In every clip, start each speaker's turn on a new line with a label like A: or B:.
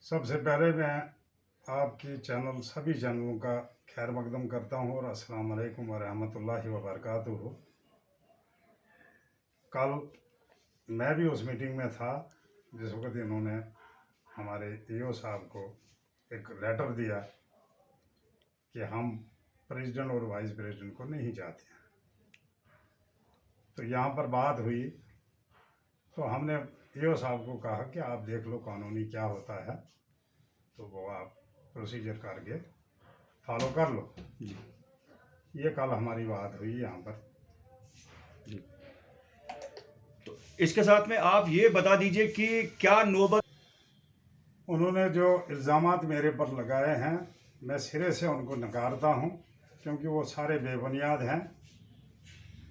A: सबसे पहले मैं आपकी चैनल सभी चैनलों का खैर मकदम करता हूँ और अस्सलाम वालेकुम व रहमतुल्लाहि व बरकातुहू। कल मैं भी उस मीटिंग में था जिस वक्त इन्होंने हमारे ईओ साहब को एक लेटर दिया कि हम प्रेसिडेंट और वाइस प्रेसिडेंट को नहीं चाहते हैं। तो यहाँ पर बात हुई तो हमने ईओ साहब को कहा कि आप देख लो कानूनी क्या होता है, तो वो आप प्रोसीजर करके फॉलो कर लो। ये कल हमारी बात हुई यहाँ पर।
B: तो इसके साथ में आप ये बता दीजिए कि क्या नौबत
A: उन्होंने जो इल्ज़ामात मेरे पर लगाए हैं मैं सिरे से उनको नकारता हूँ, क्योंकि वो सारे बेबुनियाद हैं।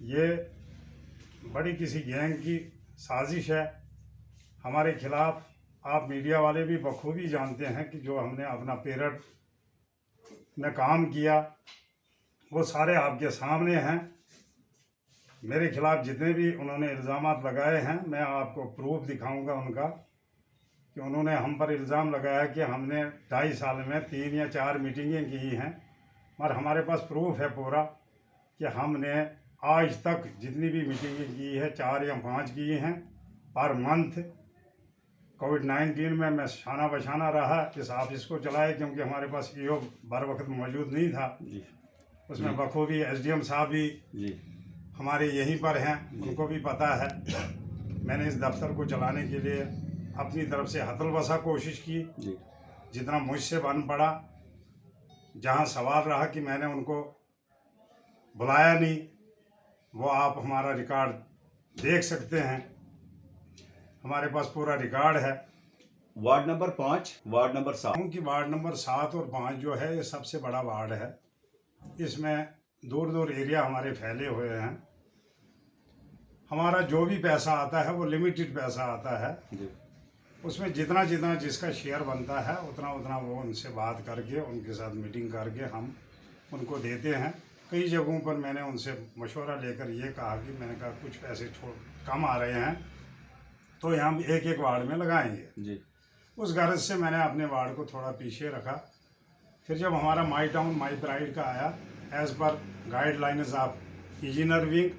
A: ये बड़ी किसी गैंग की साजिश है हमारे खिलाफ। आप मीडिया वाले भी बखूबी जानते हैं कि जो हमने अपना पीरियड में काम किया वो सारे आपके सामने हैं। मेरे खिलाफ जितने भी उन्होंने इल्ज़ामात लगाए हैं मैं आपको प्रूफ दिखाऊंगा उनका, कि उन्होंने हम पर इल्ज़ाम लगाया कि हमने 2.5 साल में 3 या 4 मीटिंगें की हैं, और हमारे पास प्रूफ है पूरा कि हमने आज तक जितनी भी मीटिंगें की है 4 या 5 की हैं पर मंथ। कोविड-19 में मैं शाना बशाना रहा इस ऑफिस को चलाए, क्योंकि हमारे पास ईओ बर वक्त मौजूद नहीं था। उसमें बखूबी एसडीएम साहब भी हमारे यहीं पर हैं, उनको भी पता है। मैंने इस दफ्तर को चलाने के लिए अपनी तरफ से हतल बसा कोशिश की जितना मुझसे बन पड़ा। जहां सवाल रहा कि मैंने उनको बुलाया नहीं, वो आप हमारा रिकॉर्ड देख सकते हैं, हमारे पास पूरा रिकॉर्ड है।
B: वार्ड नंबर 5, वार्ड नंबर 7,
A: क्योंकि वार्ड नंबर 7 और 5 जो है ये सबसे बड़ा वार्ड है। इसमें दूर दूर एरिया हमारे फैले हुए हैं। हमारा जो भी पैसा आता है वो लिमिटेड पैसा आता है। उसमें जितना जितना जिसका शेयर बनता है उतना उतना वो उनसे बात करके उनके साथ मीटिंग करके हम उनको देते हैं। कई जगहों पर मैंने उनसे मशवरा लेकर ये कहा कि मैंने कहा कुछ पैसे कम आ रहे हैं तो हम एक एक वार्ड में लगाएंगे। उस गर्ज से मैंने अपने वार्ड को थोड़ा पीछे रखा। फिर जब हमारा माई टाउन माई प्राइड का आया, as per guidelines of engineer wing,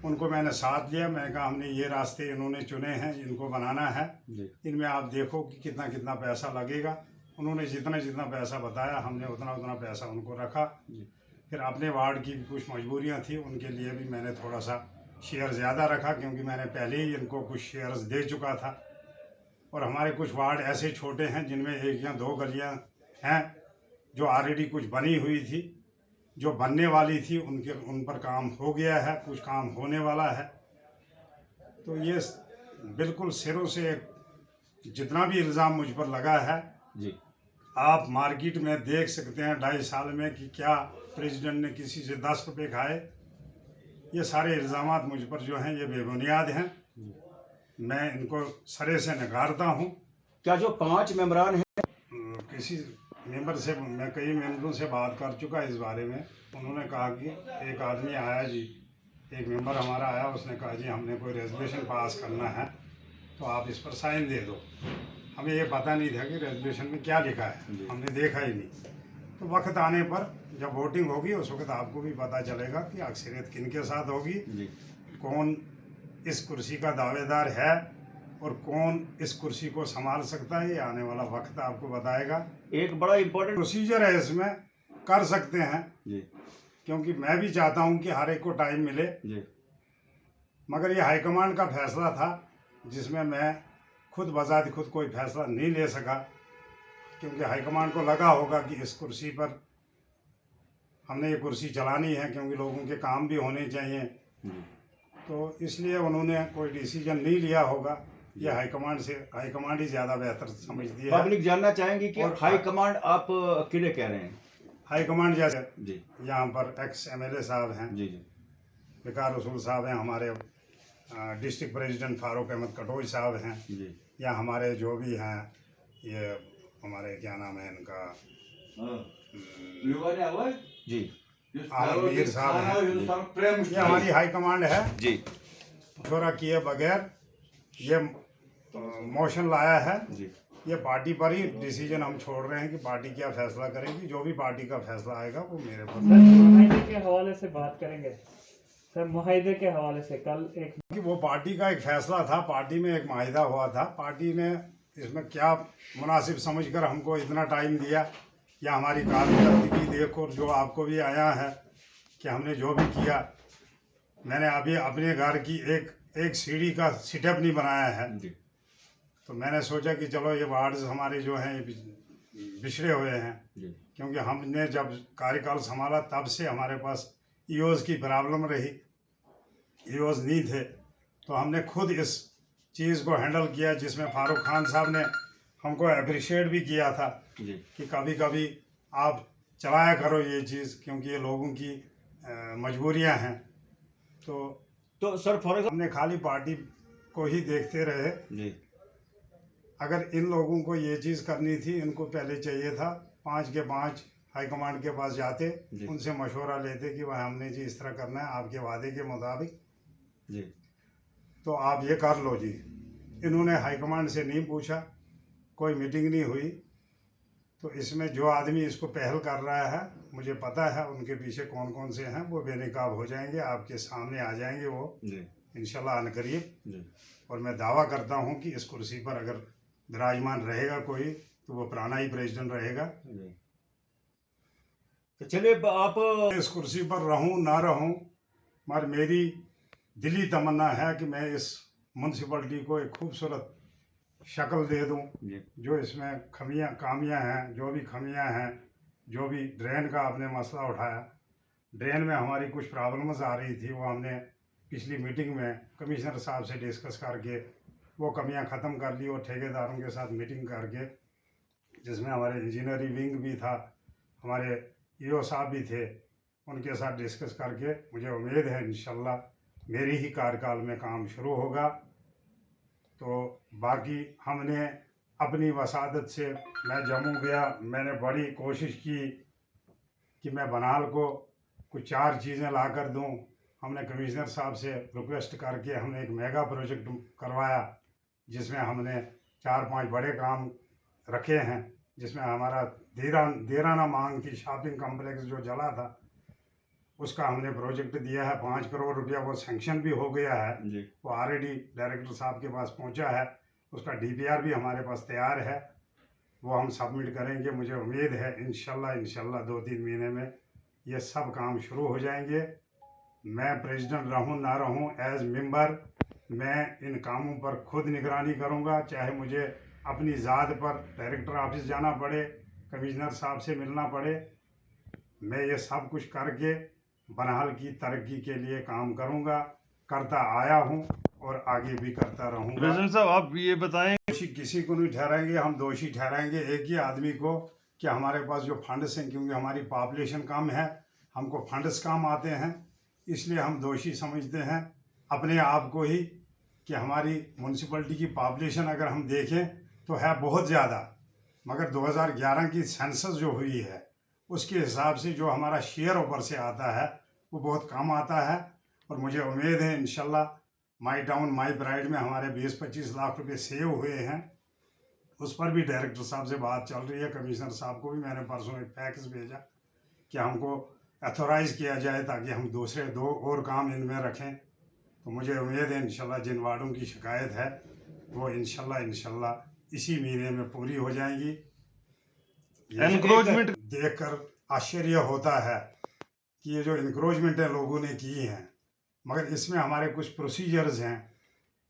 A: उनको मैंने साथ लिया। मैंने कहा हमने ये रास्ते इन्होंने चुने हैं, इनको बनाना है, इनमें आप देखो कि कितना कितना पैसा लगेगा। उन्होंने जितना जितना पैसा बताया हमने उतना उतना पैसा उनको रखा। फिर अपने वार्ड की भी कुछ मजबूरियां थी, उनके लिए भी मैंने थोड़ा सा शेयर ज़्यादा रखा, क्योंकि मैंने पहले ही इनको कुछ शेयर्स दे चुका था। और हमारे कुछ वार्ड ऐसे छोटे हैं जिनमें 1 या 2 गलियां हैं जो ऑलरेडी कुछ बनी हुई थी, जो बनने वाली थी उन पर काम हो गया है, कुछ काम होने वाला है। तो ये बिल्कुल सिरों से जितना भी इल्ज़ाम मुझ पर लगा है आप मार्केट में देख सकते हैं 2.5 साल में कि क्या प्रेसिडेंट ने किसी से 10 रुपये खाए। ये सारे इल्ज़ामात मुझ पर जो हैं ये बेबुनियाद हैं। मैं इनको सरे से नकारता हूँ।
B: क्या जो 5 मेंबरान हैं,
A: किसी मेंबर से मैं कई मेंबरों से बात कर चुका इस बारे में। उन्होंने कहा कि एक आदमी आया जी, एक मेंबर हमारा आया, उसने कहा जी हमने कोई रेजोल्यूशन पास करना है तो आप इस पर साइन दे दो। हमें ये पता नहीं था कि रेजोल्यूशन में क्या लिखा है, हमने देखा ही नहीं। तो वक्त आने पर जब वोटिंग होगी उस वक्त आपको भी पता चलेगा कि अक्सरियत किन के साथ होगी, कौन इस कुर्सी का दावेदार है और कौन इस कुर्सी को संभाल सकता है। ये आने वाला वक्त आपको बताएगा।
B: एक बड़ा इम्पोर्टेंट
A: प्रोसीजर है, इसमें कर सकते हैं क्योंकि मैं भी चाहता हूं कि हर एक को टाइम मिले, मगर ये हाईकमांड का फैसला था जिसमें मैं खुद बजात खुद कोई फैसला नहीं ले सका, क्योंकि हाईकमांड को लगा होगा कि इस कुर्सी पर हमने ये कुर्सी चलानी है, क्योंकि लोगों के काम भी होने चाहिए। तो इसलिए उन्होंने कोई डिसीजन नहीं लिया होगा। ये हाईकमांड ही ज़्यादा बेहतर समझती है।
B: पब्लिक जानना चाहेंगे कि हाईकमांड आप किन्हें कह रहे हैं?
A: हाईकमांड जैसे यहाँ पर एक्स MLA साहब हैं, विकार रसूल साहब हैं, हमारे डिस्ट्रिक्ट प्रेसिडेंट फारूक अहमद कटोच साहब हैं, या हमारे जो भी हैं ये हमारे क्या नाम है इनका आलमगीर साहब हैं। ये हमारी हाईकमांड है मशवरा किए बगैर ये मोशन लाया है ये पार्टी पर ही डिसीजन हम छोड़ रहे हैं कि पार्टी क्या फैसला करेगी। जो भी पार्टी का फैसला आएगा वो मेरे पर।
C: मुआहिदे के हवाले से बात करेंगे सर। मुआहिदे के हवाले से कल एक
A: कि वो पार्टी का एक फैसला था, पार्टी में एक माहिदा हुआ था, पार्टी ने इसमें क्या मुनासिब समझकर हमको इतना टाइम दिया, या हमारी कारकर्दगी देखो जो आपको भी आया है कि हमने जो भी किया। मैंने अभी अपने घर की एक सीढ़ी का सेटअप नहीं बनाया है, तो मैंने सोचा कि चलो ये वार्ड्स हमारे जो हैं बिछड़े हुए हैं, क्योंकि हमने जब कार्यकाल संभाला तब से हमारे पास ईओज की प्रॉब्लम रही, ईओज नहीं थे, तो हमने खुद इस चीज़ को हैंडल किया, जिसमें फारूक खान साहब ने हमको अप्रिशिएट भी किया था कि कभी कभी आप चलाया करो ये चीज़, क्योंकि ये लोगों की मजबूरियां हैं।
B: तो सर फॉर
A: हमने खाली पार्टी को ही देखते रहे। अगर इन लोगों को ये चीज़ करनी थी, इनको पहले चाहिए था 5 के 5 हाईकमांड के पास जाते, उनसे मशवरा लेते कि भाई हमने जी इस तरह करना है आपके वादे के मुताबिक, तो आप ये कर लो जी। इन्होंने हाईकमांड से नहीं पूछा, कोई मीटिंग नहीं हुई। तो इसमें जो आदमी इसको पहल कर रहा है, मुझे पता है उनके पीछे कौन कौन से हैं, वो बेनकाब हो जाएंगे, आपके सामने आ जाएंगे वो इंशाल्लाह अनकरीब। और मैं दावा करता हूं कि इस कुर्सी पर अगर विराजमान रहेगा कोई, तो वो पुराना ही प्रेसिडेंट रहेगा।
B: तो चलिए आप
A: इस कुर्सी पर रहूं ना रहूं, मगर मेरी दिली तमन्ना है कि मैं इस म्यूनसिपलिटी को एक खूबसूरत शक्ल दे दूं। जो इसमें कामियां हैं, जो भी खमियां हैं, जो भी ड्रेन का आपने मसला उठाया, ड्रेन में हमारी कुछ प्रॉब्लम्स आ रही थी, वो हमने पिछली मीटिंग में कमिश्नर साहब से डिस्कस करके वो कमियां ख़त्म कर ली, और ठेकेदारों के साथ मीटिंग करके, जिसमें हमारे इंजीनियरिंग विंग भी था, हमारे ईओ साहब भी थे, उनके साथ डिस्कस करके मुझे उम्मीद है इंशाल्लाह मेरी ही कार्यकाल में काम शुरू होगा। तो बाकी हमने अपनी वसादत से, मैं जम्मू गया, मैंने बड़ी कोशिश की कि मैं बनाल को कुछ 4 चीज़ें ला कर दूँ। हमने कमिश्नर साहब से रिक्वेस्ट करके हमने एक मेगा प्रोजेक्ट करवाया, जिसमें हमने 4-5 बड़े काम रखे हैं, जिसमें हमारा देराना मांग थी शॉपिंग कम्प्लेक्स जो जला था, उसका हमने प्रोजेक्ट दिया है 5 करोड़ रुपया, वो सैंक्शन भी हो गया है, वो ऑलरेडी डायरेक्टर साहब के पास पहुंचा है, उसका डीपीआर भी हमारे पास तैयार है, वो हम सबमिट करेंगे। मुझे उम्मीद है इंशाल्लाह 2-3 महीने में ये सब काम शुरू हो जाएंगे। मैं प्रेसिडेंट रहूं ना रहूं, एज मेंबर मैं इन कामों पर खुद निगरानी करूंगा, चाहे मुझे अपनी ज़ात पर डायरेक्टर ऑफिस जाना पड़े, कमिश्नर साहब से मिलना पड़े, मैं ये सब कुछ करके बनाल की तरक्की के लिए काम करूंगा, करता आया हूं और आगे भी करता रहूंगा।
D: प्रेसिडेंट साहब आप ये बताएं,
A: दोषी किसी को नहीं ठहराएंगे, हम दोषी ठहराएंगे एक ही आदमी को कि हमारे पास जो फंड्स हैं, क्योंकि हमारी पॉपुलेशन कम है, हमको फंड्स कम आते हैं, इसलिए हम दोषी समझते हैं अपने आप को ही कि हमारी म्यूनसिपलिटी की पॉपुलेशन अगर हम देखें तो है बहुत ज़्यादा, मगर 2011 की सेंसस जो हुई है उसके हिसाब से जो हमारा शेयर ऊपर से आता है वो बहुत कम आता है। और मुझे उम्मीद है इंशाल्लाह माई टाउन माई प्राइड में हमारे 20-25 लाख रुपए सेव हुए हैं, उस पर भी डायरेक्टर साहब से बात चल रही है। कमिश्नर साहब को भी मैंने परसों एक फैक्स भेजा कि हमको अथोराइज किया जाए ताकि हम दूसरे 2 और काम इनमें रखें। तो मुझे उम्मीद है इंशाल्लाह जिन वार्डों की शिकायत है वो इंशाल्लाह इसी महीने में पूरी हो जाएंगी।
D: एनक्रोचमेंट
A: देखकर आश्चर्य होता है कि ये जो इंक्रोचमेंटें लोगों ने की हैं, मगर इसमें हमारे कुछ प्रोसीजर्स हैं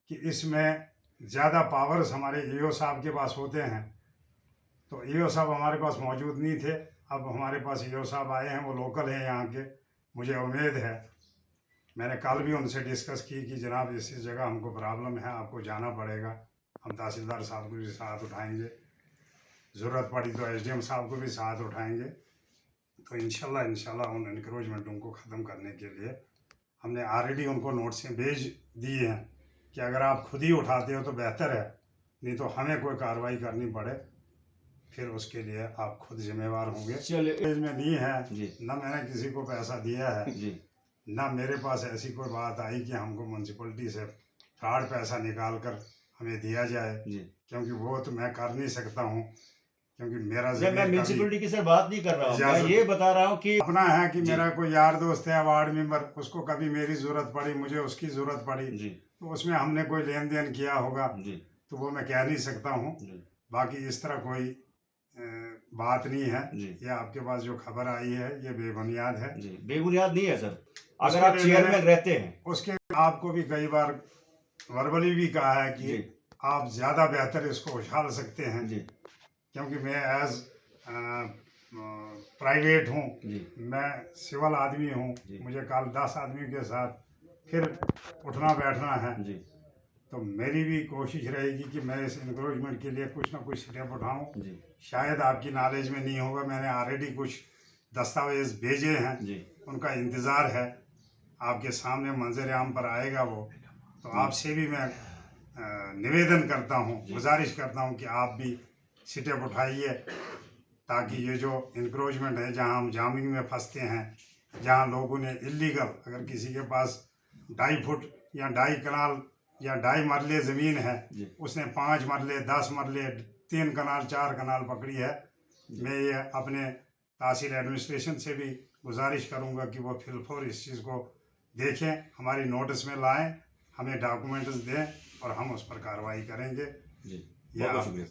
A: कि इसमें ज़्यादा पावर्स हमारे ईओ साहब के पास होते हैं। तो ईओ साहब हमारे पास मौजूद नहीं थे, अब हमारे पास ईओ साहब आए हैं, वो लोकल हैं यहाँ के। मुझे उम्मीद है, मैंने कल भी उनसे डिस्कस की कि जनाब इस जगह हमको प्रॉब्लम है, आपको जाना पड़ेगा, हम तहसीलदार साहब को भी साथ उठाएंगे, ज़रूरत पड़ी तो एसडीएम साहब को भी साथ उठाएंगे। तो इंशाल्लाह उन इंक्रोचमेंटों को ख़त्म करने के लिए हमने ऑलरेडी उनको नोटिसें भेज दी हैं कि अगर आप खुद ही उठाते हो तो बेहतर है, नहीं तो हमें कोई कार्रवाई करनी पड़े, फिर उसके लिए आप खुद जिम्मेवार होंगे।
B: चलिए
A: में नहीं है, ना मैंने किसी को पैसा दिया है, ना मेरे पास ऐसी कोई बात आई कि हमको म्यूनसिपलिटी से फ्रॉड पैसा निकाल कर हमें दिया जाए। क्योंकि वो तो मैं कर नहीं सकता हूँ, क्योंकि मेरा
B: सर मैं
A: ज़मीर कभी
B: म्यूनसिपलिटी की सर बात नहीं कर रहा हूँ, मैं
A: इजाज़त
B: ये बता रहा हूँ कि
A: अपना है कि
B: जी।
A: मेरा कोई यार दोस्त है वार्ड मेंबर, उसको कभी मेरी ज़रूरत पड़ी, मुझे उसकी ज़रूरत पड़ी,
B: जी
A: तो उसमें हमने कोई लेन देन किया होगा,
B: जी
A: तो वो मैं कह नहीं सकता हूँ।
B: जी
A: बाकी इस तरह कोई बात नहीं है।
B: जी
A: ये आपके पास जो खबर आई है ये बेबुनियाद है।
B: जी बेबुनियाद नहीं है सर। अगर
A: उसके
B: आप
A: लिए
B: चेयरमैन
A: मैंने
B: रहते हैं
A: उसके आपको भी कई बार वर्बली भी कहा है कि
B: जी
A: आप ज़्यादा बेहतर इसको उछाल सकते हैं,
B: जी
A: क्योंकि मैं एज प्राइवेट हूँ,
B: जी
A: मैं सिविल आदमी हूँ,
B: जी।
A: मुझे कल 10 आदमी के साथ फिर उठना बैठना है,
B: जी
A: तो मेरी भी कोशिश रहेगी कि मैं इस इंक्रोचमेंट के लिए कुछ ना कुछ स्टेप उठाऊँ।
B: जी
A: शायद आपकी नॉलेज में नहीं होगा, मैंने ऑलरेडी कुछ दस्तावेज भेजे हैं,
B: जी
A: उनका इंतज़ार है, आपके सामने मंजर आम पर आएगा वो। तो आपसे भी मैं निवेदन करता हूँ, गुजारिश करता हूँ कि आप भी स्टेप उठाइए, ताकि ये जो इंक्रोचमेंट है, जहाँ हम जामिंग में फंसते हैं, जहाँ लोगों ने इलीगल, अगर किसी के पास 2.5 फुट या 2.5 कनाल या 2.5 मरले ज़मीन है,
B: जी।
A: उसने 5 मरले 10 मरले 3 कनाल 4 कनाल पकड़ी है, मैं ये अपने तहसील एडमिनिस्ट्रेशन से भी गुजारिश करूँगा कि वो फिलफोर इस चीज़ को देखें, हमारी नोटिस में लाएं, हमें डॉक्यूमेंट्स दें और हम उस पर कार्रवाई करेंगे।
B: जी
A: ये
B: बहुत बहुत
A: आप
B: शुक्रिया।